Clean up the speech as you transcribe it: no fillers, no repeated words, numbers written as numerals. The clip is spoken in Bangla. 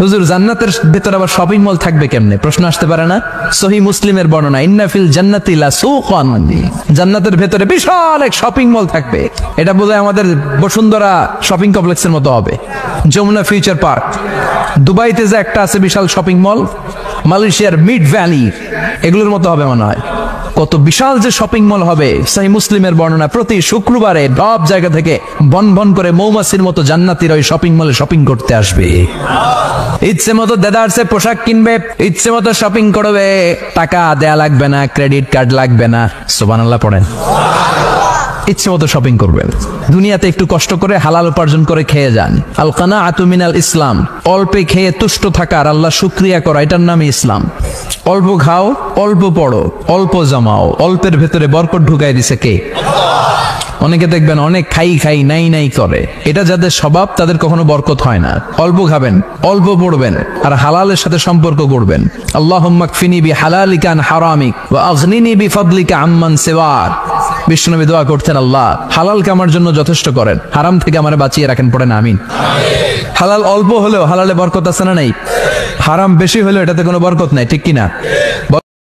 হুজুর জান্নাতের ভেতরে আবার শপিং মল থাকবে কেমনে? প্রশ্ন আসতে পারে না? সহিহ মুসলিমের বর্ণনা, ইন্না ফিল জান্নাতি লাসুকান, জান্নাতের ভেতরে বিশাল এক শপিং মল থাকবে। এটা বোধহয় আমাদের বসুন্ধরা শপিং কমপ্লেক্সের মতো হবে, যমুনা ফিউচার পার্ক। দুবাইতে যে একটা আছে বিশাল শপিং মল, মালয়েশিয়ার মিড ভ্যালি, এগুলোর মতো হবে মনে হয়। কত বিশাল যে শপিং মল হবে। সহিহ মুসলিমের বর্ণনা, প্রতি শুক্রবারে সব জায়গা থেকে বন বন করে মৌমাছির মতো জান্নাতীরা ওই শপিং মলে শপিং করতে আসবে। ইচ্ছে মতো দেদারসে পোশাক কিনবে, ইচ্ছে মতো শপিং করবে, টাকা দেয়া লাগবে না, ক্রেডিট কার্ড লাগবে না। সুবহানাল্লাহ পড়েন। ইচ্ছে মতো শপিং করবেন। দুনিয়াতে একটু কষ্ট করে হালাল উপার্জন করে খেয়ে যান। আল কানাআতু মিনাল ইসলাম, অল্পে খেয়ে তুষ্ট থাকার, আল্লাহ শুকরিয়া করা, এটার নামই ইসলাম। অল্প খাও, অল্প পড়ো, অল্প জমাও, অল্পের ভেতরে বরকত ঢুকাই দিছে কে? অনেকে দেখবেন অনেক খাই খাই নাই নাই করে, এটা যাদের স্বভাব তাদের কখনো বরকত হয় না। অল্প খাবেন, অল্প পড়বেন, আর হালালের সাথে সম্পর্ক করবেন। আল্লাহুম্মা কফিনি বিহালালিকা আন হারামিক ওয়া আগনিনি বিফাদলিকা আম্মান সিওয়াক। বিষ্ণুনবী দোয়া করতেন, আল্লাহ হালালকে আমার জন্য যথেষ্ট করেন, হারাম থেকে আমারে বাঁচিয়ে রাখেন। পড়েন আমিন। হালাল অল্প হলেও হালালে বরকত আছে না নাই? হারাম বেশি হলেও এটাতে কোনো বরকত নাই, ঠিক কিনা?